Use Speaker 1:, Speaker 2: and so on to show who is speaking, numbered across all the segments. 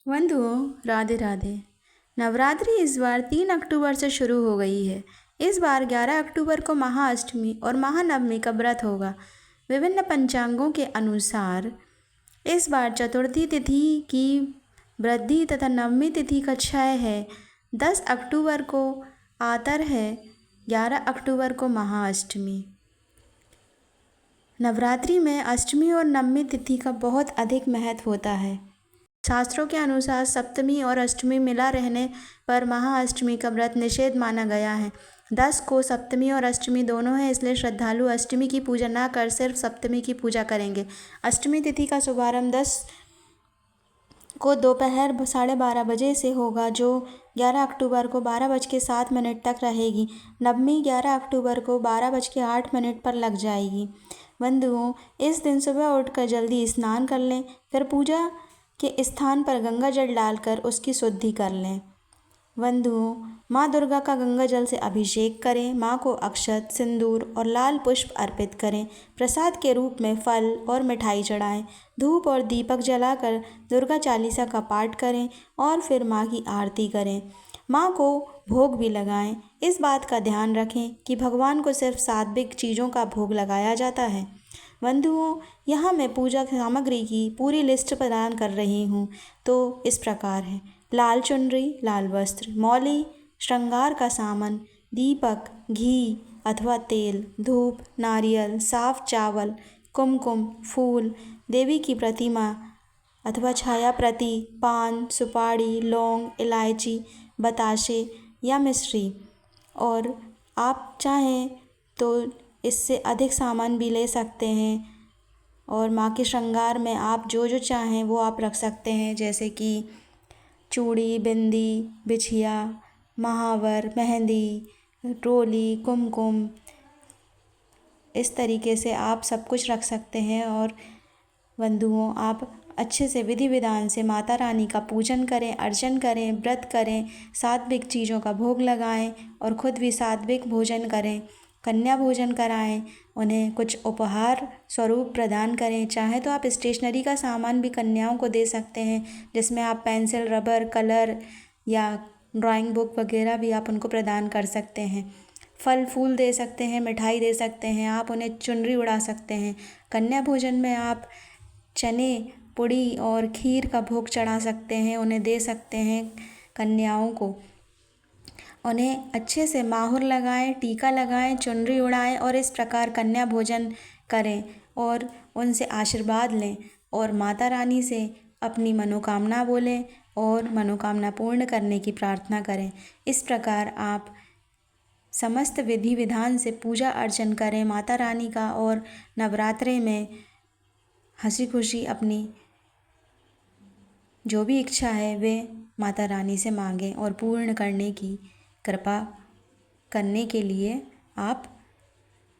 Speaker 1: बंधुओं, राधे राधे। नवरात्रि इस बार 3 अक्टूबर से शुरू हो गई है। इस बार 11 अक्टूबर को महाअष्टमी और महानवमी का व्रत होगा। विभिन्न पंचांगों के अनुसार इस बार चतुर्थी तिथि की वृद्धि तथा नवमी तिथि का क्षय है। 10 अक्टूबर को आतर है, 11 अक्टूबर को महाअष्टमी। नवरात्रि में अष्टमी और नवमी तिथि का बहुत अधिक महत्व होता है। शास्त्रों के अनुसार सप्तमी और अष्टमी मिला रहने पर महाअष्टमी का व्रत निषेध माना गया है। 10 को सप्तमी और अष्टमी दोनों है, इसलिए श्रद्धालु अष्टमी की पूजा न कर सिर्फ सप्तमी की पूजा करेंगे। अष्टमी तिथि का शुभारंभ 10 को दोपहर 12:30 बजे से होगा, जो 11 अक्टूबर को 12:07 तक रहेगी। नवमी 11 अक्टूबर को 12:08 पर लग जाएगी। बंधुओं, इस दिन सुबह उठकर जल्दी स्नान कर लें, फिर पूजा के स्थान पर गंगा जल डालकर उसकी शुद्धि कर लें। बंधुओं, माँ दुर्गा का गंगा जल से अभिषेक करें। माँ को अक्षत, सिंदूर और लाल पुष्प अर्पित करें। प्रसाद के रूप में फल और मिठाई चढ़ाएं। धूप और दीपक जलाकर दुर्गा चालीसा का पाठ करें और फिर माँ की आरती करें। माँ को भोग भी लगाएं। इस बात का ध्यान रखें कि भगवान को सिर्फ सात्विक चीज़ों का भोग लगाया जाता है। बंधुओं, यहाँ मैं पूजा सामग्री की पूरी लिस्ट प्रदान कर रही हूँ, तो इस प्रकार है। लाल चुनरी, लाल वस्त्र, मौली, श्रृंगार का सामान, दीपक, घी अथवा तेल, धूप, नारियल, साफ चावल, कुमकुम, फूल, देवी की प्रतिमा अथवा छाया प्रति, पान, सुपारी, लौंग, इलायची, बताशे या मिश्री। और आप चाहें तो इससे अधिक सामान भी ले सकते हैं। और माँ के श्रृंगार में आप जो जो चाहें वो आप रख सकते हैं, जैसे कि चूड़ी, बिंदी, बिछिया, महावर, मेहंदी, टोली, कुमकुम। इस तरीके से आप सब कुछ रख सकते हैं। और बंधुओं, आप अच्छे से विधि विधान से माता रानी का पूजन करें, अर्चन करें, व्रत करें, सात्विक चीज़ों का भोग लगाएं और खुद भी सात्विक भोजन करें। कन्या भोजन कराएं, उन्हें कुछ उपहार स्वरूप प्रदान करें। चाहे तो आप स्टेशनरी का सामान भी कन्याओं को दे सकते हैं, जिसमें आप पेंसिल, रबर, कलर या ड्राइंग बुक वगैरह भी आप उनको प्रदान कर सकते हैं। फल फूल दे सकते हैं, मिठाई दे सकते हैं, आप उन्हें चुनरी उड़ा सकते हैं। कन्या भोजन में आप चने, पुड़ी और खीर का भोग चढ़ा सकते हैं, उन्हें दे सकते हैं कन्याओं को। उन्हें अच्छे से माहुर लगाएं, टीका लगाएं, चुनरी उड़ाएं और इस प्रकार कन्या भोजन करें और उनसे आशीर्वाद लें और माता रानी से अपनी मनोकामना बोलें और मनोकामना पूर्ण करने की प्रार्थना करें। इस प्रकार आप समस्त विधि विधान से पूजा अर्चन करें माता रानी का और नवरात्रि में हंसी खुशी अपनी जो भी इच्छा है वे माता रानी से मांगें और पूर्ण करने की कृपा करने के लिए आप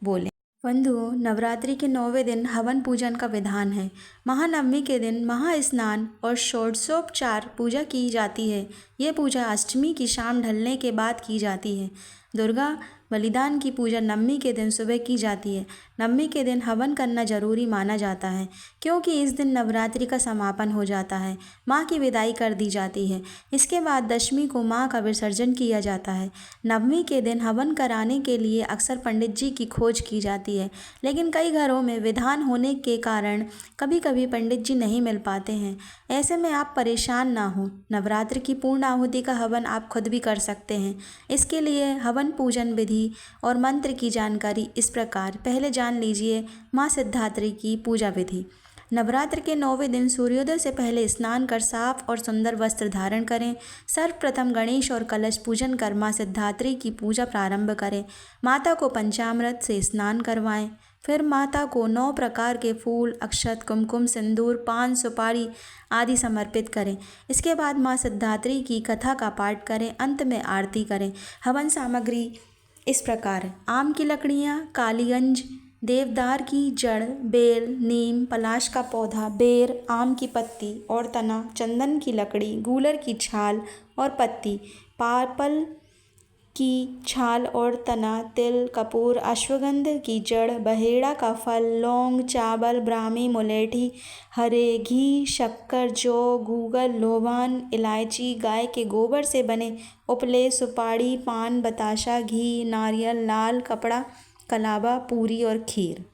Speaker 1: बोलें। बंधुओं, नवरात्रि के 9वें दिन हवन पूजन का विधान है। महानवमी के दिन महास्नान और षोडशोपचार पूजा की जाती है। ये पूजा अष्टमी की शाम ढलने के बाद की जाती है। दुर्गा बलिदान की पूजा नवमी के दिन सुबह की जाती है। नवमी के दिन हवन करना जरूरी माना जाता है, क्योंकि इस दिन नवरात्रि का समापन हो जाता है, माँ की विदाई कर दी जाती है। इसके बाद दशमी को माँ का विसर्जन किया जाता है। नवमी के दिन हवन कराने के लिए अक्सर पंडित जी की खोज की जाती है, लेकिन कई घरों में विधान होने के कारण कभी कभी पंडित जी नहीं मिल पाते हैं। ऐसे में आप परेशान ना हो। नवरात्रि की पूर्ण आहुति का हवन आप खुद भी कर सकते हैं। इसके लिए हवन पूजन विधि और मंत्र की जानकारी इस प्रकार। पहले जान लीजिए माँ सिद्धात्री की पूजा विधि। नवरात्र के 9वें दिन सूर्योदय से पहले स्नान कर साफ और सुंदर वस्त्र धारण करें। सर्वप्रथम गणेश और कलश पूजन कर माँ सिद्धात्री की पूजा प्रारंभ करें। माता को पंचामृत से स्नान करवाएं। फिर माता को 9 प्रकार के फूल, अक्षत, कुमकुम, सिंदूर, पान, सुपारी आदि समर्पित करें। इसके बाद माँ सिद्धात्री की कथा का पाठ करें। अंत में आरती करें। हवन सामग्री इस प्रकार है। आम की लकड़ियाँ, कालीगंज, देवदार की जड़, बेल, नीम, पलाश का पौधा, बेर, आम की पत्ती और तना, चंदन की लकड़ी, गूलर की छाल और पत्ती, पार्पल की छाल और तना, तिल, कपूर, अश्वगंध की जड़, बहेड़ा का फल, लौंग, चावल, ब्राह्मी, मुलेठी, हरे, घी, शक्कर, जौ, गूगल, लोबान, इलायची, गाय के गोबर से बने उपले, सुपारी, पान, बताशा, घी, नारियल, लाल कपड़ा, कलावा, पूरी और खीर।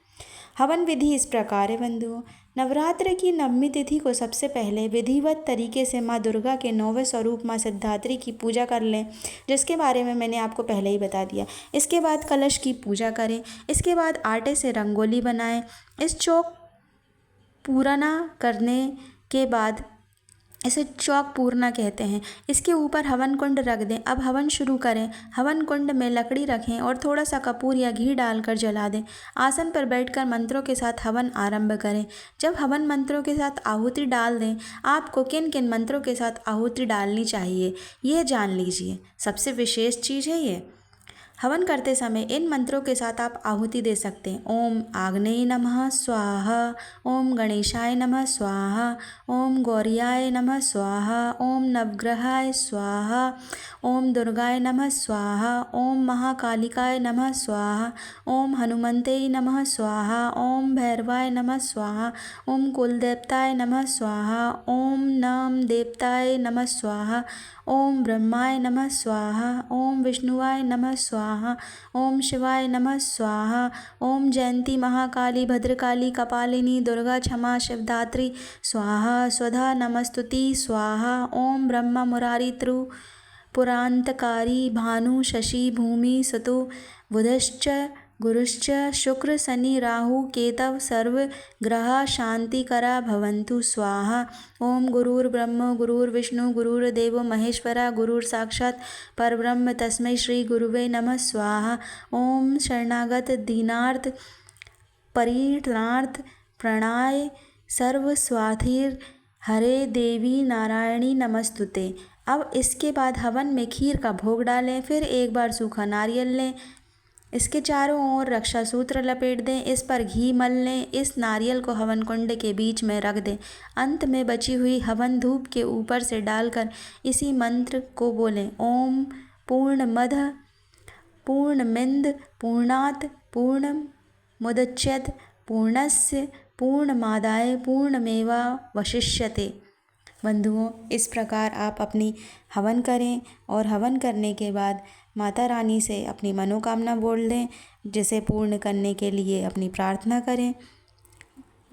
Speaker 1: हवन विधि इस प्रकार है बंधुओं। नवरात्र की नवमी तिथि को सबसे पहले विधिवत तरीके से माँ दुर्गा के 9वें स्वरूप माँ सिद्धिदात्री की पूजा कर लें, जिसके बारे में मैंने आपको पहले ही बता दिया। इसके बाद कलश की पूजा करें। इसके बाद आटे से रंगोली बनाएं। इस चौक पूरना करने के बाद, इसे चौक पूरना कहते हैं, इसके ऊपर हवन कुंड रख दें। अब हवन शुरू करें। हवन कुंड में लकड़ी रखें और थोड़ा सा कपूर या घी डालकर जला दें। आसन पर बैठकर मंत्रों के साथ हवन आरंभ करें। जब हवन मंत्रों के साथ आहुति डाल दें, आपको किन किन मंत्रों के साथ आहुति डालनी चाहिए यह जान लीजिए। सबसे विशेष चीज़ है ये। हवन करते समय इन मंत्रों के साथ आप आहुति दे सकते हैं। ओम आग्नेय नमः स्वाहा, ओम गणेशाय नमः स्वाहा, ओम गौरियाय नमः स्वाहा, ओम नवग्रहाय स्वाहा, ओम दुर्गाय नमः स्वाहा, ओम महाकालिकाय नमः स्वाहा, ओम हनुमते नमः स्वाहा, ओम भैरवाय नमः स्वाहा, ओम कुलदेवताय नमः स्वाहा, ओम नाम देवताय नमः स्वाहा, ओम ब्रह्माय नमः स्वाहा, ओम विष्णुवाय नमः स्वाहा, ओम शिवाय नमः स्वाहा, ओम जयंती महाकाली भद्रकाली कपालिनी दुर्गा क्षमा शिवदात्री स्वाहा, स्वधा नमस्तुति स्वाहा, ओम ब्रह्मा मुरारी पुरांतकारी भानु शशि भूमि सतु बुधश्च गुरुश्च शुक्र शनि राहु केतव सर्व ग्रह शांतिकरा भवन्तु स्वाहा। ओम गुरुर्ब्रह्म गुरुर्विष्णु गुरुर्देवो महेश्वरा गुरुर साक्षात् परब्रह्म तस्मै श्री गुरुवे नमः स्वाहा। ओम शरणागत दीनार्थ परित्राणार्थ प्रणाय सर्वस्वार्थिर हरे देवी नारायणी नमस्तुते। अब इसके बाद हवन में खीर का भोग डालें। फिर एक बार सूखा नारियल लें, इसके चारों ओर रक्षा सूत्र लपेट दें, इस पर घी मल लें। इस नारियल को हवन कुंड के बीच में रख दें। अंत में बची हुई हवन धूप के ऊपर से डालकर इसी मंत्र को बोलें। ओम पूर्णमद पूर्णमिंद पूर्णात् पूर्णमुदच्यते पूर्णस्य पूर्णमादाय पूर्णमेवावशिष्यते। बंधुओं, इस प्रकार आप अपनी हवन करें और हवन करने के बाद माता रानी से अपनी मनोकामना बोल दें, जिसे पूर्ण करने के लिए अपनी प्रार्थना करें।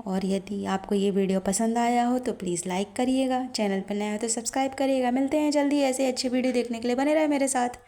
Speaker 1: और यदि आपको ये वीडियो पसंद आया हो तो प्लीज़ लाइक करिएगा, चैनल पर नया हो तो सब्सक्राइब करिएगा। मिलते हैं जल्दी ऐसे अच्छे वीडियो देखने के लिए, बने रहे मेरे साथ।